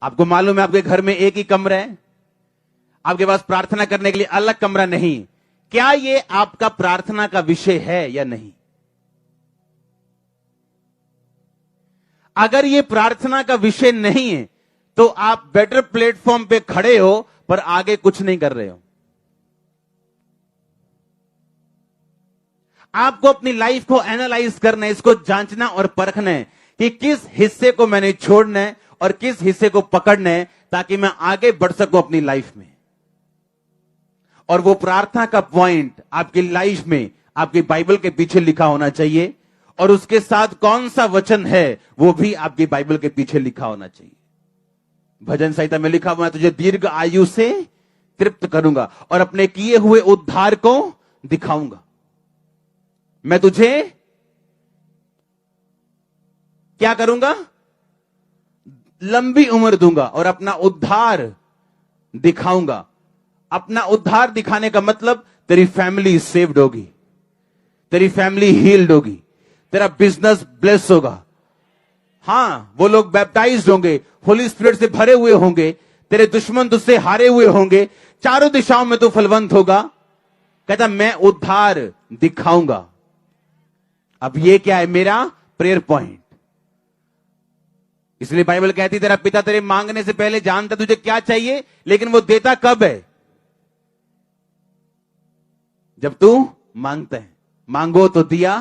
आपको मालूम है आपके घर में एक ही कमरा है, आपके पास प्रार्थना करने के लिए अलग कमरा नहीं। क्या ये आपका प्रार्थना का विषय है या नहीं? अगर ये प्रार्थना का विषय नहीं है तो आप बेटर प्लेटफॉर्म पे खड़े हो पर आगे कुछ नहीं कर रहे हो। आपको अपनी लाइफ को एनालाइज करना है, इसको जांचना और परखना है कि किस हिस्से को मैंने छोड़ना है और किस हिस्से को पकड़ना है ताकि मैं आगे बढ़ सकूं अपनी लाइफ में। और वो प्रार्थना का पॉइंट आपकी लाइफ में आपकी बाइबल के पीछे लिखा होना चाहिए और उसके साथ कौन सा वचन है वो भी आपकी बाइबल के पीछे लिखा होना चाहिए। भजन संहिता में लिखा हुआ है, तुझे दीर्घ आयु से तृप्त करूंगा और अपने किए हुए उद्धार को दिखाऊंगा। मैं तुझे क्या करूंगा? लंबी उम्र दूंगा और अपना उद्धार दिखाऊंगा। अपना उद्धार दिखाने का मतलब तेरी फैमिली सेव्ड होगी, तेरी फैमिली हील्ड होगी, तेरा बिजनेस ब्लेस होगा। हां, वो लोग बैप्टाइज्ड होंगे, होली स्पिरिट से भरे हुए होंगे, तेरे दुश्मन तुझसे हारे हुए होंगे, चारों दिशाओं में तू फलवंत होगा। कहता मैं उद्धार दिखाऊंगा। अब ये क्या है? मेरा प्रेयर पॉइंट। इसलिए बाइबल कहती तेरा पिता तेरे मांगने से पहले जानता तुझे क्या चाहिए, लेकिन वो देता कब है? जब तू मांगता है। मांगो तो दिया।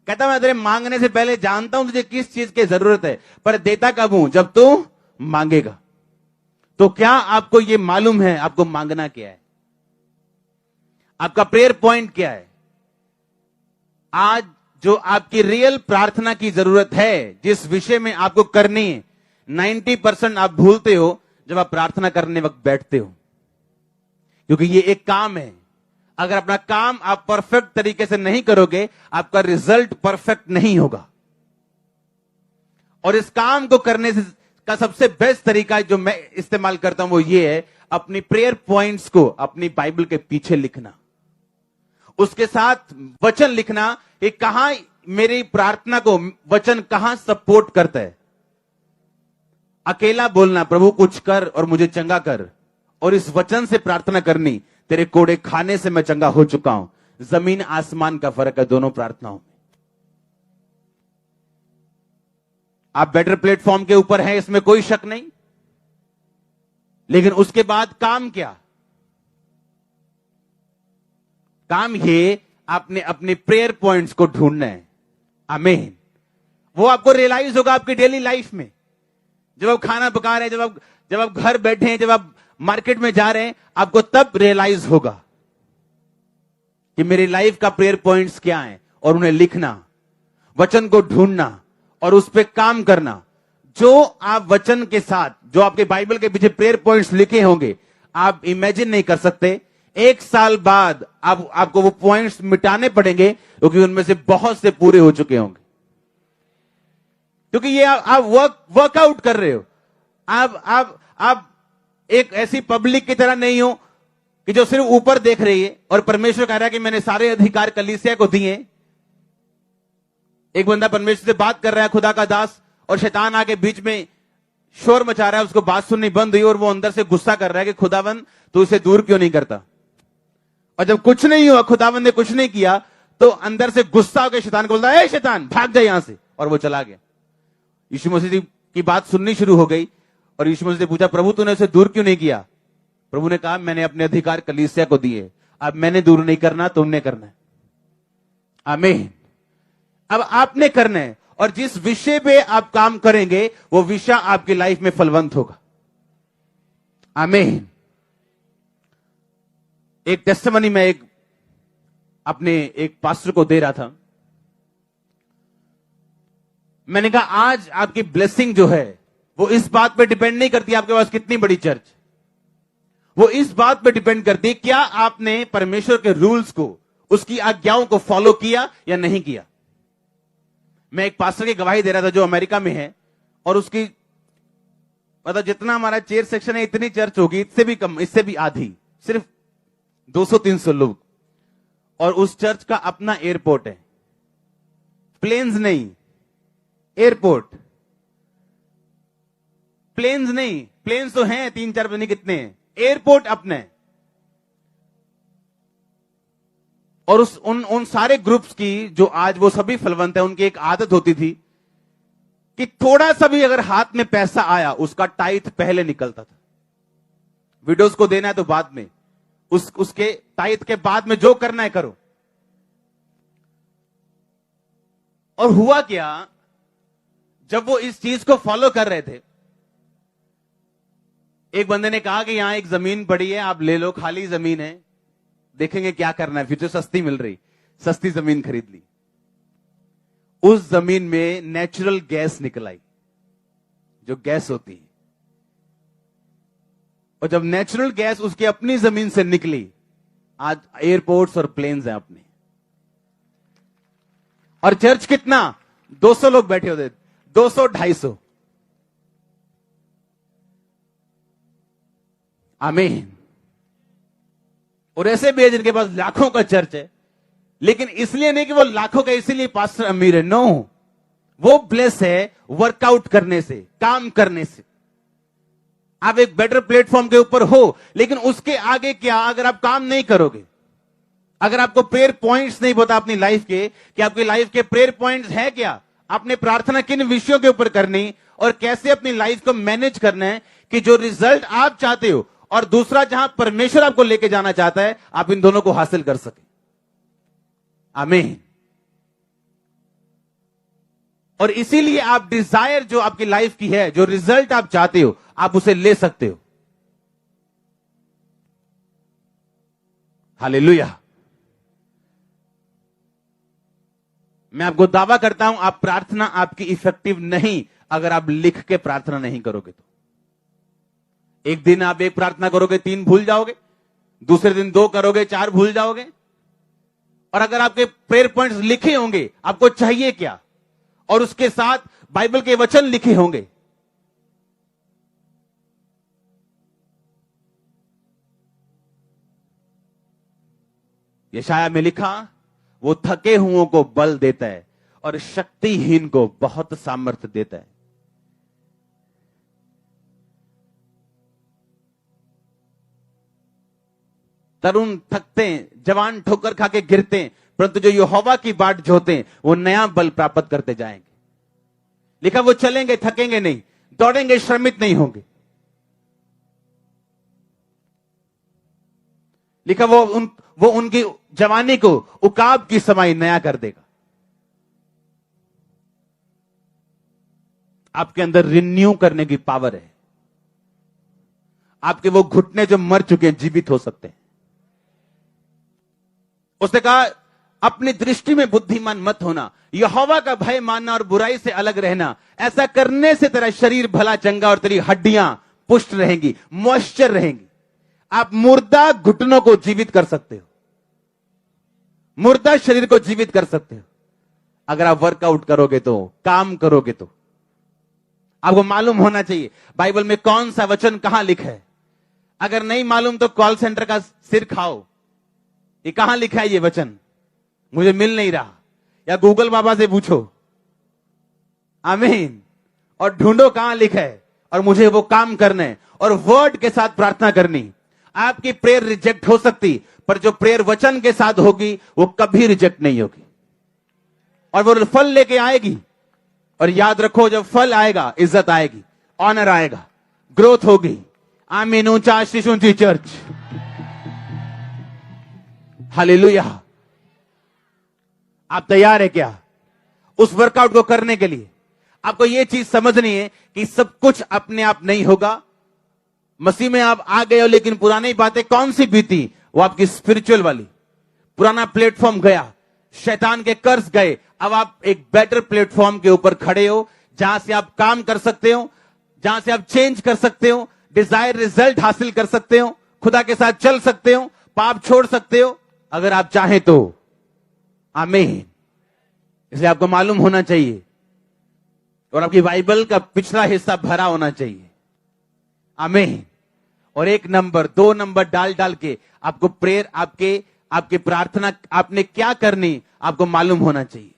कहता मैं तेरे मांगने से पहले जानता हूं तुझे किस चीज की जरूरत है, पर देता कब हूं? जब तू मांगेगा। तो क्या आपको यह मालूम है आपको मांगना क्या है? आपका प्रेयर पॉइंट क्या है? आज जो आपकी रियल प्रार्थना की जरूरत है, जिस विषय में आपको करनी है, 90% आप भूलते हो जब आप प्रार्थना करने वक्त बैठते हो, क्योंकि ये एक काम है। अगर अपना काम आप परफेक्ट तरीके से नहीं करोगे, आपका रिजल्ट परफेक्ट नहीं होगा। और इस काम को करने से का सबसे बेस्ट तरीका जो मैं इस्तेमाल करता हूं वो ये है, अपनी प्रेयर पॉइंट्स को अपनी बाइबल के पीछे लिखना, उसके साथ वचन लिखना कि कहां मेरी प्रार्थना को वचन कहां सपोर्ट करता है। अकेला बोलना प्रभु कुछ कर और मुझे चंगा कर, और इस वचन से प्रार्थना करनी तेरे कोड़े खाने से मैं चंगा हो चुका हूं। जमीन आसमान का फर्क है दोनों प्रार्थनाओं में। आप बेटर प्लेटफॉर्म के ऊपर हैं, इसमें कोई शक नहीं, लेकिन उसके बाद काम क्या? काम ये आपने अपने प्रेयर पॉइंट्स को ढूंढना है। आमीन। वो आपको रियलाइज होगा आपकी डेली लाइफ में, जब आप खाना पका रहे हैं, जब आप घर बैठे हैं, जब आप मार्केट में जा रहे हैं, आपको तब रियलाइज होगा कि मेरी लाइफ का प्रेयर पॉइंट्स क्या हैं, और उन्हें लिखना, वचन को ढूंढना और उस पर काम करना। जो आप वचन के साथ, जो आपके बाइबल के पीछे प्रेयर पॉइंट्स लिखे होंगे, आप इमेजिन नहीं कर सकते 1 साल बाद आपको वो पॉइंट्स मिटाने पड़ेंगे, क्योंकि उनमें से बहुत से पूरे हो चुके होंगे। क्योंकि ये आप वर्कआउट कर रहे हो। आप एक ऐसी पब्लिक की तरह नहीं हो कि जो सिर्फ ऊपर देख रही है और परमेश्वर कह रहा है कि मैंने सारे अधिकार कलीसिया को दिए। एक बंदा परमेश्वर से बात कर रहा है, खुदा का दास, और शैतान आके बीच में शोर मचा रहा है, उसको बात सुननी बंद हुई और वो अंदर से गुस्सा कर रहा है कि खुदावन तू इसे दूर क्यों नहीं करता। और जब कुछ नहीं हुआ, खुदावन ने कुछ नहीं किया, तो अंदर से गुस्सा होकर शैतान को बोलता है, ए शैतान भाग जा यहां से, और वो चला गया। यीशु मसीह की बात सुननी शुरू हो गई और यीशु मसीह ने पूछा, प्रभु तूने उसे दूर क्यों नहीं किया? प्रभु ने कहा, मैंने अपने अधिकार कलीसिया को दिए, अब मैंने दूर नहीं करना, तुमने करना है। आमीन। अब आपने करना है, और जिस विषय पे आप काम करेंगे वो विषय आपकी लाइफ में फलवंत होगा। आमीन। एक टेस्टिमनी में अपने एक पास्टर को दे रहा था। मैंने कहा आज आपकी ब्लेसिंग जो है वो इस बात पे डिपेंड नहीं करती आपके पास कितनी बड़ी चर्च, वो इस बात पे डिपेंड करती है क्या आपने परमेश्वर के रूल्स को, उसकी आज्ञाओं को फॉलो किया या नहीं किया। मैं एक पास्टर की गवाही दे रहा था जो अमेरिका में है, और उसकी मतलब जितना हमारा चेयर सेक्शन है इतनी चर्च होगी, इससे भी कम, इससे भी आधी, सिर्फ 200-300 लोग, और उस चर्च का अपना एयरपोर्ट है, प्लेन्स नहीं, एयरपोर्ट। प्लेन्स नहीं, प्लेन्स तो हैं 3-4 पता नहीं कितने हैं, एयरपोर्ट अपने हैं। और उन सारे ग्रुप्स की जो आज वो सभी फलवंत है, उनकी एक आदत होती थी कि थोड़ा सा भी अगर हाथ में पैसा आया उसका टाइथ पहले निकलता था। विडोज को देना है तो बाद में, उसके टाइथ के बाद में जो करना है करो। और हुआ क्या, जब वो इस चीज को फॉलो कर रहे थे, एक बंदे ने कहा कि यहां एक जमीन पड़ी है, आप ले लो, खाली जमीन है, देखेंगे क्या करना है, फ्यूचर सस्ती मिल रही, सस्ती जमीन खरीद ली। उस जमीन में नेचुरल गैस निकल आई, जो गैस होती है। और जब नेचुरल गैस उसकी अपनी जमीन से निकली, आज एयरपोर्ट्स और प्लेन्स हैं अपने। और चर्च कितना, 200 लोग बैठे होते, 200-250। आमीन। और ऐसे भी है जिनके पास लाखों का चर्च है, लेकिन इसलिए नहीं कि वो लाखों का इसीलिए पास्टर अमीर है, नो, वो ब्लेस है वर्कआउट करने से, काम करने से। आप एक बेटर प्लेटफॉर्म के ऊपर हो, लेकिन उसके आगे क्या, अगर आप काम नहीं करोगे, अगर आपको प्रेयर पॉइंट्स नहीं पता अपनी लाइफ के, कि आपकी लाइफ के प्रेयर पॉइंट्स है क्या, आपने प्रार्थना किन विषयों के ऊपर करनी और कैसे अपनी लाइफ को मैनेज करना है, कि जो रिजल्ट आप चाहते हो और दूसरा जहां परमेश्वर आपको लेके जाना चाहता है, आप इन दोनों को हासिल कर सके। आमीन। और इसीलिए आप डिजायर जो आपकी लाइफ की है, जो रिजल्ट आप चाहते हो, आप उसे ले सकते हो। हालेलुया। मैं आपको दावा करता हूं, आप प्रार्थना आपकी इफेक्टिव नहीं अगर आप लिख के प्रार्थना नहीं करोगे तो। एक दिन आप एक प्रार्थना करोगे, 3 भूल जाओगे, दूसरे दिन 2 करोगे, 4 भूल जाओगे। और अगर आपके प्रेयर पॉइंट्स लिखे होंगे, आपको चाहिए क्या, और उसके साथ बाइबल के वचन लिखे होंगे, यशाया में लिखा, वो थके हुओं को बल देता है और शक्तिहीन को बहुत सामर्थ्य देता है। तरुण थकते हैं, जवान ठोकर खा के गिरते हैं, परंतु जो यहोवा की बाट जोते हैं वो नया बल प्राप्त करते जाएंगे। लिखा, वो चलेंगे थकेंगे नहीं, दौड़ेंगे श्रमित नहीं होंगे। लिखा, वो उनकी जवानी को उकाब की समाई नया कर देगा। आपके अंदर रिन्यू करने की पावर है। आपके वो घुटने जो मर चुके हैं जीवित हो सकते हैं। उसने कहा, अपनी दृष्टि में बुद्धिमान मत होना, यहोवा का भय मानना और बुराई से अलग रहना। ऐसा करने से तेरा शरीर भला चंगा और तेरी हड्डियां पुष्ट रहेंगी, मॉइस्चर रहेंगी। आप मुर्दा घुटनों को जीवित कर सकते हो, मुर्दा शरीर को जीवित कर सकते हो अगर आप वर्कआउट करोगे तो, काम करोगे तो। आपको मालूम होना चाहिए बाइबल में कौन सा वचन कहां लिखा है। अगर नहीं मालूम तो कॉल सेंटर का सिर खाओ, ये कहां लिखा है ये वचन, मुझे मिल नहीं रहा, या गूगल बाबा से पूछो। आमीन। और ढूंढो कहां लिखा है, और मुझे वो काम करना है और वर्ड के साथ प्रार्थना करनी। आपकी प्रेयर रिजेक्ट हो सकती, पर जो प्रेयर वचन के साथ होगी वो कभी रिजेक्ट नहीं होगी, और वो फल लेके आएगी। और याद रखो, जब फल आएगा इज्जत आएगी, ऑनर आएगा, ग्रोथ होगी। आमीन। ऊंचा आशीष, ऊंची चर्च। हालेलुया। आप तैयार है क्या उस वर्कआउट को करने के लिए? आपको यह चीज समझनी है कि सब कुछ अपने आप नहीं होगा। मसीह में आप आ गए हो, लेकिन पुरानी बातें कौन सी बीती, वो आपकी स्पिरिचुअल वाली। पुराना प्लेटफॉर्म गया, शैतान के कर्ज गए, अब आप एक बेटर प्लेटफॉर्म के ऊपर खड़े हो, जहां से आप काम कर सकते हो, जहां से आप चेंज कर सकते हो, डिजायर रिजल्ट हासिल कर सकते हो, खुदा के साथ चल सकते हो, पाप छोड़ सकते हो अगर आप चाहें तो। आमीन। इसलिए आपको मालूम होना चाहिए, और आपकी बाइबल का पिछला हिस्सा भरा होना चाहिए। आमीन। और 1 नंबर 2 नंबर डाल डाल के आपको प्रेयर, आपके प्रार्थना आपने क्या करनी आपको मालूम होना चाहिए।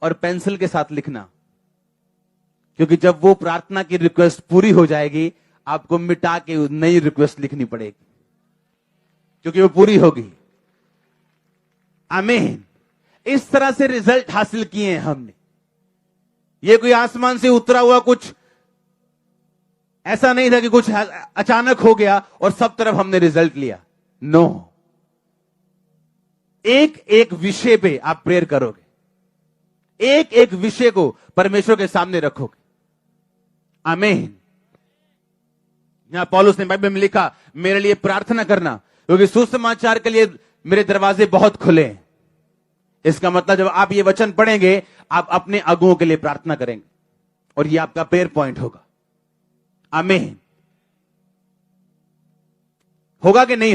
और पेंसिल के साथ लिखना, क्योंकि जब वो प्रार्थना की रिक्वेस्ट पूरी हो जाएगी, आपको मिटा के नई रिक्वेस्ट लिखनी पड़ेगी, क्योंकि वो पूरी होगी। आमीन। इस तरह से रिजल्ट हासिल किए हैं हमने। ये कोई आसमान से उतरा हुआ कुछ ऐसा नहीं था कि कुछ अचानक हो गया और सब तरफ हमने रिजल्ट लिया। नो, एक एक विषय पे आप प्रेयर करोगे, एक एक विषय को परमेश्वर के सामने रखोगे। आमीन। यहां पौलुस ने बाइबल में लिखा, मेरे लिए प्रार्थना करना, क्योंकि सुसमाचार के लिए मेरे दरवाजे बहुत खुले हैं। इसका मतलब जब आप ये वचन पढ़ेंगे, आप अपने अगुओं के लिए प्रार्थना करेंगे और ये आपका प्रेयर पॉइंट होगा। आमीन। होगा कि नहीं?